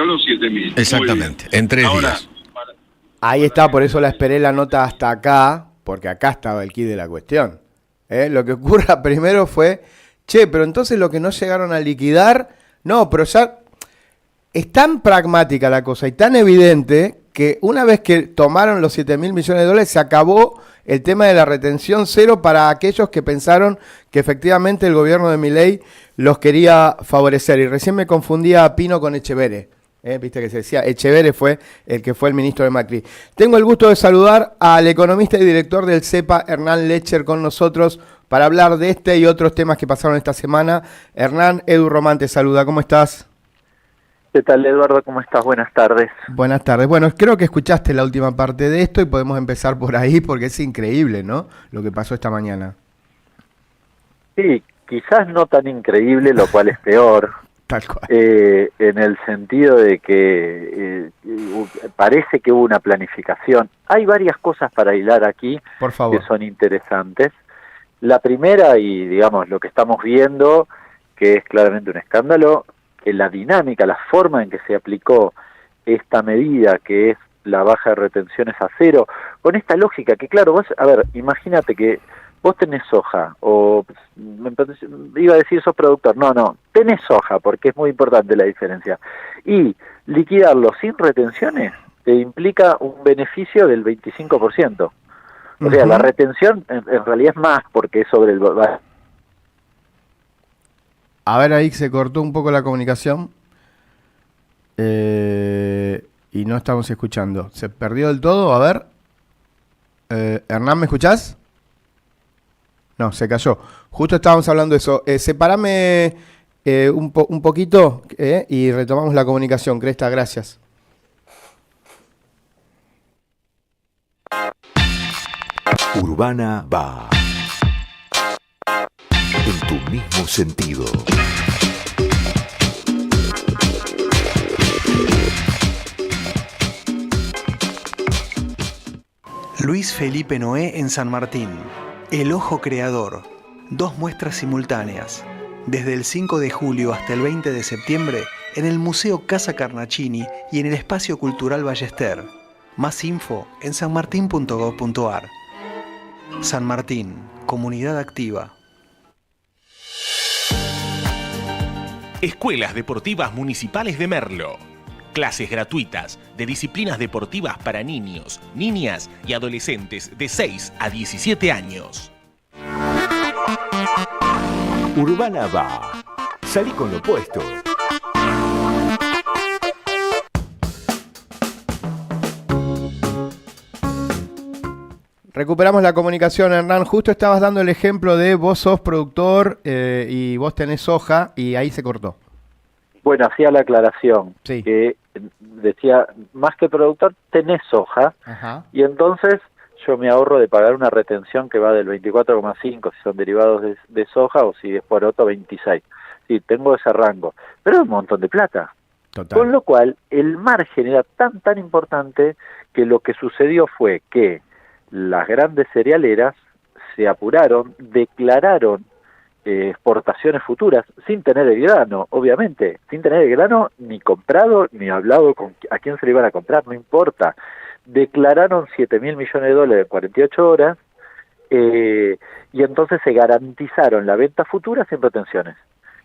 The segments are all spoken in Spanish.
los 7.000. Exactamente, en 3 días. Ahí está, por eso la esperé la nota hasta acá, porque acá estaba el quid de la cuestión. Lo que ocurra primero fue, pero entonces lo que no llegaron a liquidar, no, pero ya es tan pragmática la cosa y tan evidente que una vez que tomaron los 7.000 millones de dólares, se acabó el tema de la retención cero para aquellos que pensaron que efectivamente el gobierno de Milei los quería favorecer. Y recién me confundía a Pino con Echeverre. Viste que se decía, Echeverre fue el ministro de Macri. Tengo el gusto de saludar al economista y director del CEPA, Hernán Lecher, con nosotros para hablar de este y otros temas que pasaron esta semana. Hernán, Edu Román te saluda, ¿cómo estás? ¿Qué tal, Eduardo? ¿Cómo estás? Buenas tardes. Buenas tardes. Bueno, creo que escuchaste la última parte de esto y podemos empezar por ahí porque es increíble, ¿no? Lo que pasó esta mañana. Sí, quizás no tan increíble, lo cual es peor. Tal cual. En el sentido de que parece que hubo una planificación. Hay varias cosas para hilar aquí, por favor, que son interesantes. La primera, y digamos lo que estamos viendo, que es claramente un escándalo, que la dinámica, la forma en que se aplicó esta medida, que es la baja de retenciones a cero, con esta lógica que, claro, vos, a ver, imagínate que vos tenés soja, o iba a decir sos productor, no, tenés soja, porque es muy importante la diferencia, y liquidarlo sin retenciones te implica un beneficio del 25%. O sea, la retención en realidad es más, porque es sobre el... A ver, ahí se cortó un poco la comunicación y no estamos escuchando. ¿Se perdió del todo? A ver. Hernán, ¿me escuchás? No, se cayó. Justo estábamos hablando de eso. Separame un poquito y retomamos la comunicación. Cresta, gracias. Urbana va en tu mismo sentido. Luis Felipe Noé en San Martín. El Ojo Creador. 2 muestras simultáneas. Desde el 5 de julio hasta el 20 de septiembre en el Museo Casa Carnacini y en el Espacio Cultural Ballester. Más info en sanmartin.gov.ar. San Martín, comunidad activa. Escuelas Deportivas Municipales de Merlo. Clases gratuitas de disciplinas deportivas para niños, niñas y adolescentes de 6 a 17 años. Urbana va. Salí con lo opuesto. Recuperamos la comunicación, Hernán. Justo estabas dando el ejemplo de vos sos productor y vos tenés soja y ahí se cortó. Bueno, hacía la aclaración, sí, que decía, más que productor, tenés soja, y entonces yo me ahorro de pagar una retención que va del 24,5 si son derivados de soja o si es poroto 26. Sí, tengo ese rango, pero es un montón de plata. Total. Con lo cual, el margen era tan importante que lo que sucedió fue que las grandes cerealeras se apuraron, declararon exportaciones futuras sin tener el grano, obviamente, sin tener el grano ni comprado ni hablado con a quién se le iban a comprar, no importa. Declararon 7.000 millones de dólares en 48 horas y entonces se garantizaron la venta futura sin retenciones.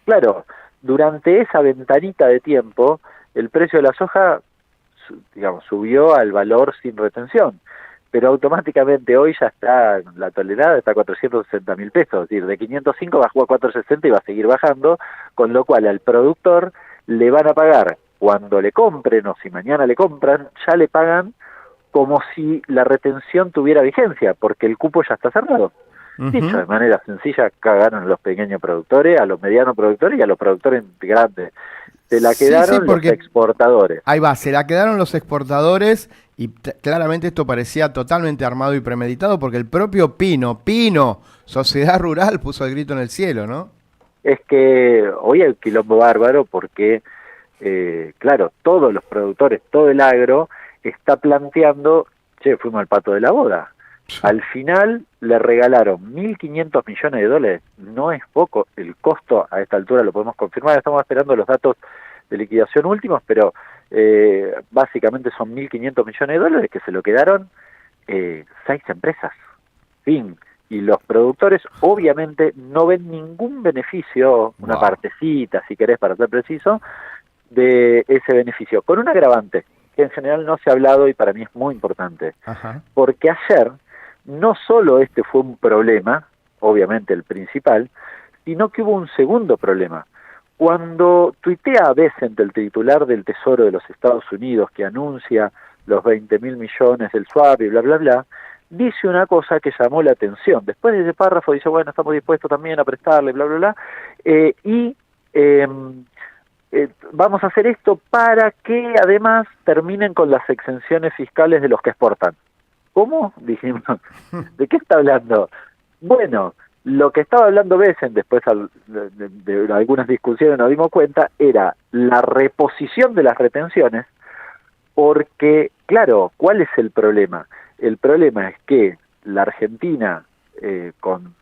Claro, durante esa ventanita de tiempo, el precio de la soja, digamos, subió al valor sin retención. Pero automáticamente hoy ya está, la tonelada está a 460.000 pesos, es decir, de 505 bajó a 460 y va a seguir bajando, con lo cual al productor le van a pagar cuando le compren o si mañana le compran, ya le pagan como si la retención tuviera vigencia, porque el cupo ya está cerrado. Dicho de manera sencilla, cagaron a los pequeños productores, a los medianos productores y a los productores grandes. Se la quedaron los exportadores. Ahí va, se la quedaron los exportadores y claramente esto parecía totalmente armado y premeditado porque el propio Pino, Sociedad Rural, puso el grito en el cielo, ¿no? Es que hoy hay un quilombo bárbaro porque, claro, todos los productores, todo el agro está planteando, fuimos al pato de la boda. Al final le regalaron 1.500 millones de dólares, no es poco, el costo a esta altura lo podemos confirmar, estamos esperando los datos de liquidación últimos, pero básicamente son 1.500 millones de dólares que se lo quedaron 6 empresas. Fin. Y los productores obviamente no ven ningún beneficio, una partecita, si querés, para ser preciso, de ese beneficio, con un agravante, que en general no se ha hablado y para mí es muy importante. Ajá. Porque ayer no solo este fue un problema, obviamente el principal, sino que hubo un segundo problema. Cuando tuitea Bessent, el titular del Tesoro de los Estados Unidos, que anuncia los 20.000 millones del swap y bla, bla, bla, dice una cosa que llamó la atención. Después de ese párrafo dice, bueno, estamos dispuestos también a prestarle, bla, bla, bla, vamos a hacer esto para que además terminen con las exenciones fiscales de los que exportan. ¿Cómo? Dijimos, ¿de qué está hablando? Bueno, lo que estaba hablando Bessent, después de algunas discusiones nos dimos cuenta, era la reposición de las retenciones, porque, claro, ¿cuál es el problema? El problema es que la Argentina, con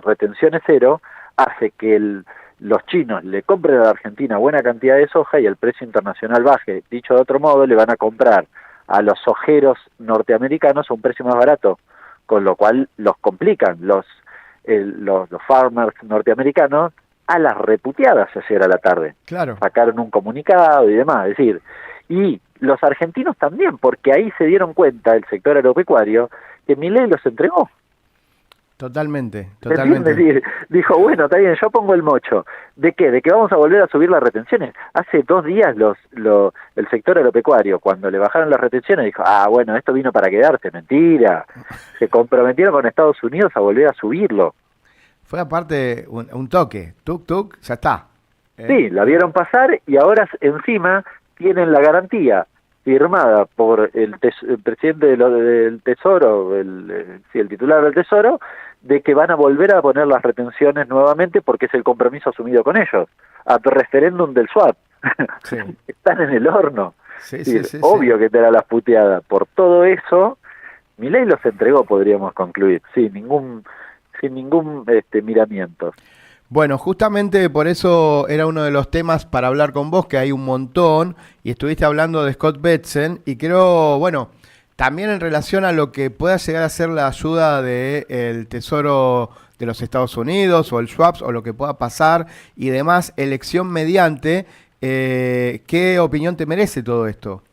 retenciones cero, hace que los chinos le compren a la Argentina buena cantidad de soja y el precio internacional baje. Dicho de otro modo, le van a comprar a los sojeros norteamericanos a un precio más barato, con lo cual los complican los farmers norteamericanos a las reputeadas ayer a la tarde. Claro. Sacaron un comunicado y demás, es decir, y los argentinos también, porque ahí se dieron cuenta el sector agropecuario que Milei los entregó. Totalmente. Es decir, dijo, bueno, está bien, yo pongo el mocho. ¿De qué? ¿De que vamos a volver a subir las retenciones? Hace 2 días el sector agropecuario, cuando le bajaron las retenciones, dijo, bueno, esto vino para quedarse. Mentira. Se comprometieron con Estados Unidos a volver a subirlo. Fue aparte un toque. Tuk, ya está. Sí, la vieron pasar y ahora encima tienen la garantía firmada por el presidente del Tesoro, el titular del Tesoro, de que van a volver a poner las retenciones nuevamente porque es el compromiso asumido con ellos, a referéndum del swap. Sí. Están en el horno. Sí, obvio que te da las puteadas. Por todo eso, Milei los entregó, podríamos concluir, sin ningún miramiento. Bueno, justamente por eso era uno de los temas para hablar con vos, que hay un montón, y estuviste hablando de Scott Bessent, y creo, bueno, también en relación a lo que pueda llegar a ser la ayuda del Tesoro de los Estados Unidos, o el swaps, o lo que pueda pasar, y demás, elección mediante, ¿qué opinión te merece todo esto?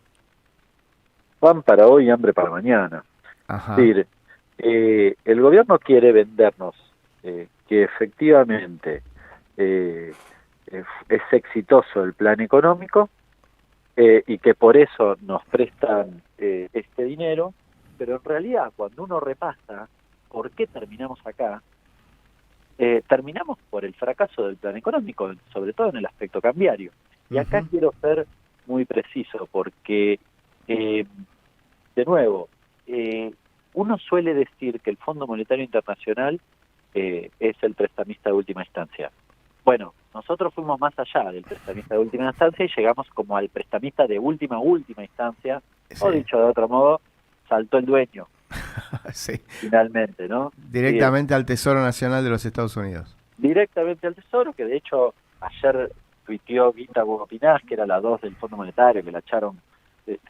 Pan para hoy, hambre para mañana. Ajá. Es decir, el gobierno quiere vendernos que efectivamente es exitoso el plan económico y que por eso nos prestan este dinero, pero en realidad cuando uno repasa por qué terminamos acá, terminamos por el fracaso del plan económico, sobre todo en el aspecto cambiario. Y acá quiero ser muy preciso porque, de nuevo, uno suele decir que el Fondo Monetario Internacional es el prestamista de última instancia. Bueno, nosotros fuimos más allá del prestamista de última instancia y llegamos como al prestamista de última instancia, sí. O dicho de otro modo, saltó el dueño. Sí. Finalmente, ¿no? Directamente al Tesoro Nacional de los Estados Unidos. Directamente al Tesoro, que de hecho ayer tuiteó Guita Bogopinás, que era la 2 del Fondo Monetario, que la echaron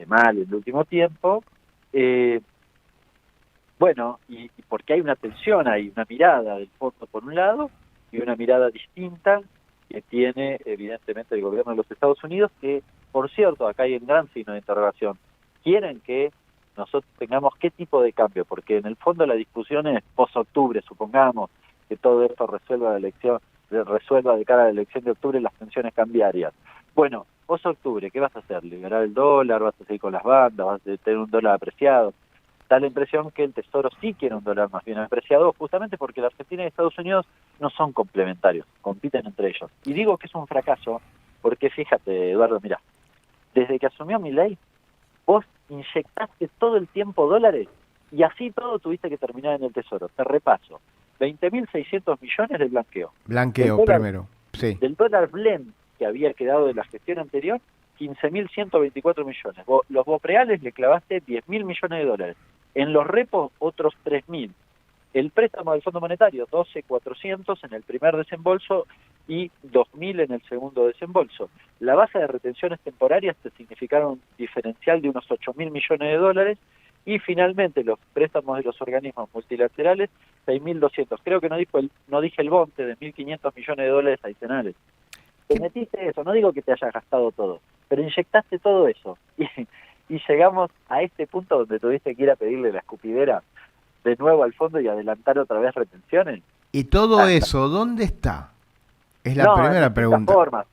mal en el último tiempo. Bueno, y porque hay una tensión, hay una mirada del fondo por un lado y una mirada distinta que tiene evidentemente el gobierno de los Estados Unidos, que por cierto, acá hay un gran signo de interrogación. ¿Quieren que nosotros tengamos qué tipo de cambio? Porque en el fondo la discusión es post-octubre, supongamos que todo esto resuelva de cara a la elección de octubre las tensiones cambiarias. Bueno, post-octubre, ¿qué vas a hacer? ¿Liberar el dólar? ¿Vas a seguir con las bandas? ¿Vas a tener un dólar apreciado? Da la impresión que el Tesoro sí quiere un dólar más bien apreciado, justamente porque la Argentina y Estados Unidos no son complementarios, compiten entre ellos. Y digo que es un fracaso porque, fíjate, Eduardo, mira, desde que asumió Milei, vos inyectaste todo el tiempo dólares y así todo tuviste que terminar en el Tesoro. Te repaso, 20.600 millones de blanqueo. Blanqueo primero, sí. Del dólar blend que había quedado de la gestión anterior, 15.124 millones. Los BOPREALES le clavaste 10.000 millones de dólares. En los repos, otros 3.000. El préstamo del Fondo Monetario, 12.400 en el primer desembolso, y 2.000 en el segundo desembolso. La base de retenciones temporarias te significaron un diferencial de unos 8.000 millones de dólares, y finalmente los préstamos de los organismos multilaterales, 6.200. Creo que no dije el bonte de 1.500 millones de dólares adicionales. Te metiste eso, no digo que te hayas gastado todo, pero inyectaste todo eso. Y llegamos a este punto donde tuviste que ir a pedirle la escupidera de nuevo al fondo y adelantar otra vez retenciones. ¿Y todo eso dónde está? Es la primera pregunta. Formas.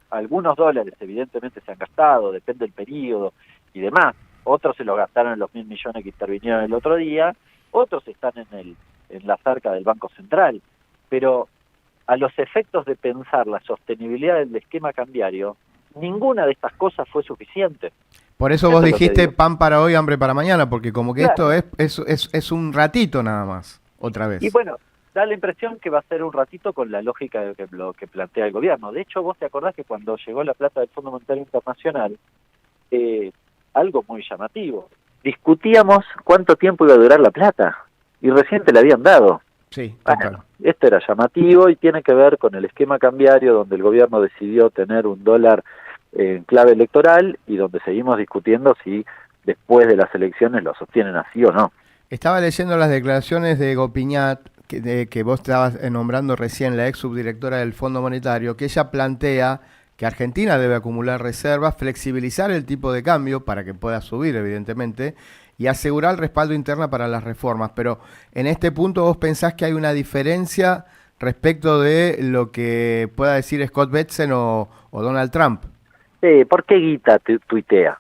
Algunos dólares evidentemente se han gastado, depende del periodo y demás. Otros se los gastaron en los 1.000 millones que intervinieron el otro día, otros están en la cerca del Banco Central. Pero a los efectos de pensar la sostenibilidad del esquema cambiario, ninguna de estas cosas fue suficiente. Por eso vos dijiste pan para hoy, hambre para mañana, porque como que claro, esto es un ratito nada más, otra vez. Y bueno, da la impresión que va a ser un ratito con la lógica de lo que plantea el gobierno. De hecho, vos te acordás que cuando llegó la plata del Fondo Monetario Internacional, algo muy llamativo, discutíamos cuánto tiempo iba a durar la plata, y recién te la habían dado. Sí, bueno, esto era llamativo y tiene que ver con el esquema cambiario donde el gobierno decidió tener un dólar en clave electoral y donde seguimos discutiendo si después de las elecciones lo sostienen así o no. Estaba leyendo las declaraciones de Gopiñat, que vos estabas nombrando recién, la ex subdirectora del Fondo Monetario, que ella plantea que Argentina debe acumular reservas, flexibilizar el tipo de cambio para que pueda subir, evidentemente, y asegurar el respaldo interno para las reformas. Pero en este punto vos pensás que hay una diferencia respecto de lo que pueda decir Scott Bessent o Donald Trump. ¿Por qué guita tuitea?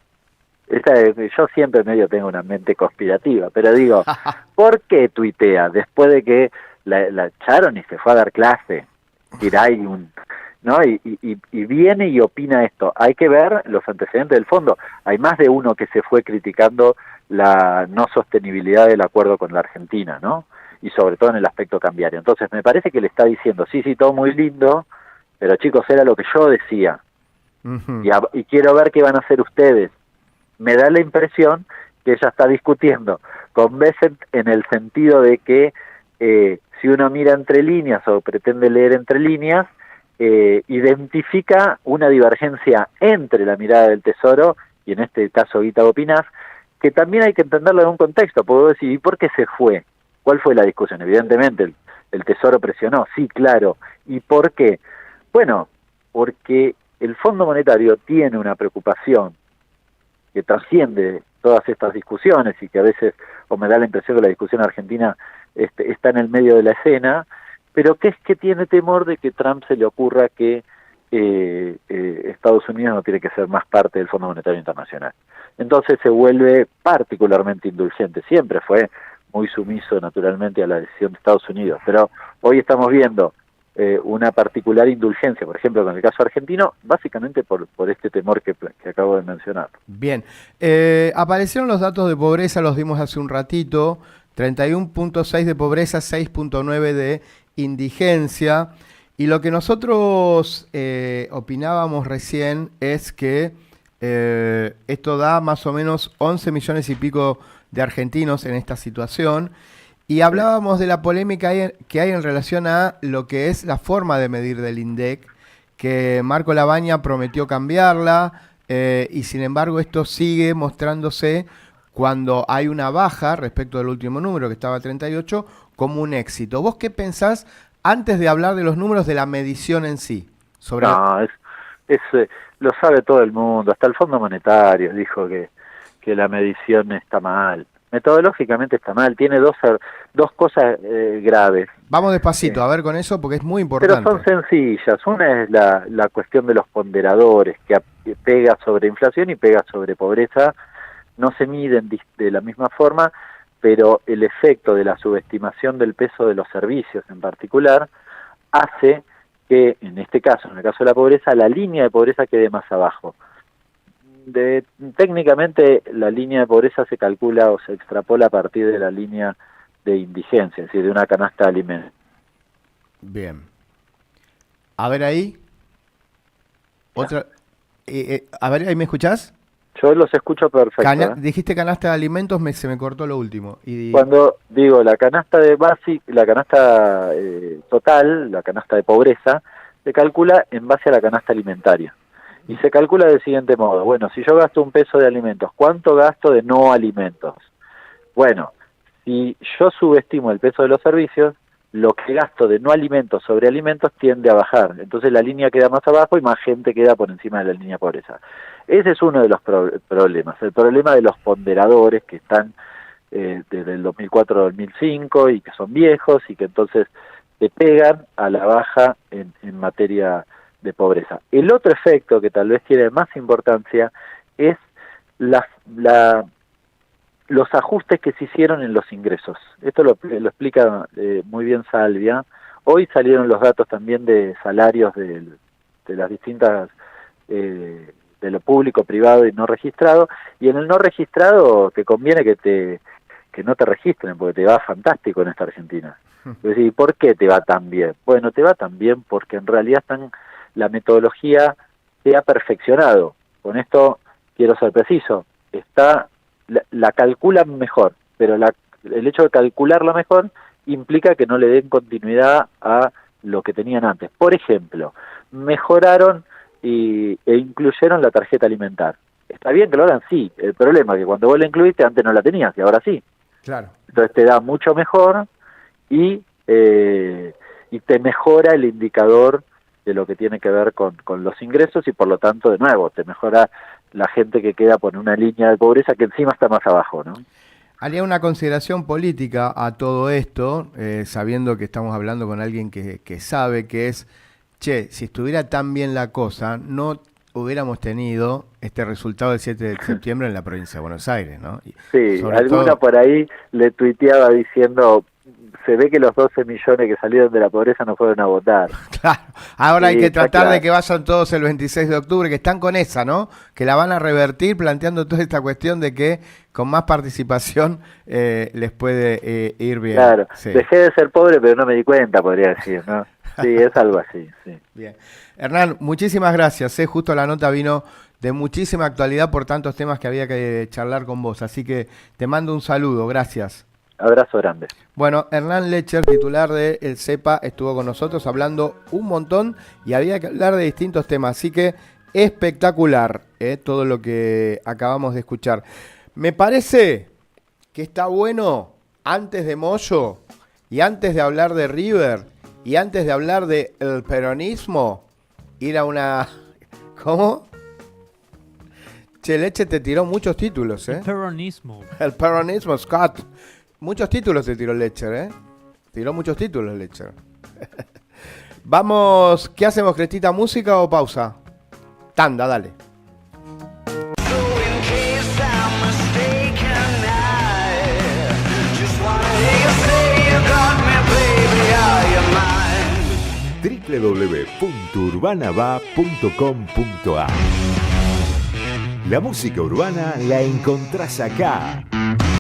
Yo siempre medio tengo una mente conspirativa, pero digo, ¿por qué tuitea? Después de que la echaron y se fue a dar clase, ¿no? Y viene y opina esto. Hay que ver los antecedentes del fondo. Hay más de uno que se fue criticando la no sostenibilidad del acuerdo con la Argentina, ¿no? Y sobre todo en el aspecto cambiario. Entonces me parece que le está diciendo, sí, todo muy lindo, pero chicos, era lo que yo decía. Uh-huh. Y quiero ver qué van a hacer ustedes. Me da la impresión que ella está discutiendo con Bessent en el sentido de que si uno mira entre líneas o pretende leer entre líneas, identifica una divergencia entre la mirada del Tesoro y en este caso Guita Gopinaz, que también hay que entenderlo en un contexto. Puedo decir, ¿y por qué se fue? ¿Cuál fue la discusión? Evidentemente el Tesoro presionó, sí, claro. ¿Y por qué? Bueno, porque el Fondo Monetario tiene una preocupación que trasciende todas estas discusiones y que a veces, o me da la impresión que la discusión argentina está en el medio de la escena, pero que es que tiene temor de que Trump se le ocurra que Estados Unidos no tiene que ser más parte del Fondo Monetario Internacional. Entonces se vuelve particularmente indulgente. Siempre fue muy sumiso naturalmente a la decisión de Estados Unidos, pero hoy estamos viendo una particular indulgencia, por ejemplo, con el caso argentino, básicamente por este temor que acabo de mencionar. Bien, aparecieron los datos de pobreza, los dimos hace un ratito, 31.6 de pobreza, 6.9 de indigencia, y lo que nosotros opinábamos recién es que esto da más o menos 11 millones y pico de argentinos en esta situación. Y hablábamos de la polémica que hay en relación a lo que es la forma de medir del INDEC, que Marco Labaña prometió cambiarla, y sin embargo esto sigue mostrándose cuando hay una baja respecto del último número, que estaba 38, como un éxito. ¿Vos qué pensás, antes de hablar de los números, de la medición en sí? No, lo sabe todo el mundo, hasta el Fondo Monetario dijo que la medición está mal. Metodológicamente está mal, tiene dos cosas graves. Vamos despacito, a ver con eso, porque es muy importante. Pero son sencillas. Una es la cuestión de los ponderadores, que pega sobre inflación y pega sobre pobreza. No se miden de la misma forma, pero el efecto de la subestimación del peso de los servicios en particular hace que, en el caso de la pobreza, la línea de pobreza quede más abajo. Técnicamente la línea de pobreza se calcula o se extrapola a partir de la línea de indigencia, es decir, de una canasta de alimentos. Bien. A ver ahí. Otra. A ver, ¿ahí me escuchás? Yo los escucho perfecto. Dijiste canasta de alimentos, se me cortó lo último. Cuando digo la canasta de la canasta total, la canasta de pobreza, se calcula en base a la canasta alimentaria. Y se calcula del siguiente modo. Bueno, si yo gasto $1 de alimentos, ¿cuánto gasto de no alimentos? Bueno, si yo subestimo el peso de los servicios, lo que gasto de no alimentos sobre alimentos tiende a bajar. Entonces la línea queda más abajo y más gente queda por encima de la línea de pobreza. Ese es uno de los problemas. El problema de los ponderadores que están desde el 2004-2005 y que son viejos y que entonces te pegan a la baja en materia de pobreza. El otro efecto que tal vez tiene más importancia es los ajustes que se hicieron en los ingresos. Esto lo explica muy bien Salvia. Hoy salieron los datos también de salarios de las distintas, de lo público, privado y no registrado. Y en el no registrado te conviene que no te registren, porque te va fantástico en esta Argentina. Es decir, ¿por qué te va tan bien? Bueno, te va tan bien porque en realidad la metodología se ha perfeccionado. Con esto quiero ser preciso. La calculan mejor, pero el hecho de calcularla mejor implica que no le den continuidad a lo que tenían antes. Por ejemplo, mejoraron e incluyeron la tarjeta alimentar. Está bien que lo hagan, sí. El problema es que cuando vos la incluiste antes no la tenías y ahora sí. Claro. Entonces te da mucho mejor y te mejora el indicador de lo que tiene que ver con los ingresos y por lo tanto, de nuevo, te mejora la gente que queda por una línea de pobreza que encima está más abajo, ¿no? Haría una consideración política a todo esto, sabiendo que estamos hablando con alguien que sabe que es, si estuviera tan bien la cosa, no hubiéramos tenido este resultado del 7 de septiembre en la provincia de Buenos Aires, ¿no? Sí, alguna por ahí le tuiteaba diciendo, se ve que los 12 millones que salieron de la pobreza no fueron a votar. Claro, ahora sí, hay que tratar claro de que vayan todos el 26 de octubre, que están con esa, ¿no? Que la van a revertir planteando toda esta cuestión de que con más participación les puede ir bien. Claro, sí. Dejé de ser pobre pero no me di cuenta, podría decir, ¿no? Sí, es algo así, sí. Bien. Hernán, muchísimas gracias. Justo la nota vino de muchísima actualidad por tantos temas que había que charlar con vos. Así que te mando un saludo. Gracias. Abrazo grande. Bueno, Hernán Lecher, titular de El CEPA, estuvo con nosotros hablando un montón y había que hablar de distintos temas. Así que espectacular todo lo que acabamos de escuchar. Me parece que está bueno, antes de Moyo y antes de hablar de River y antes de hablar de el peronismo, ir a una... ¿Cómo? Leche te tiró muchos títulos, El peronismo. El peronismo, Scott. Muchos títulos te tiró Lecher, Tiró muchos títulos Lecher. Vamos, ¿qué hacemos, Crestita? ¿Música o pausa? Tanda, dale. www.urbanava.com.ar La música urbana la encontrás acá.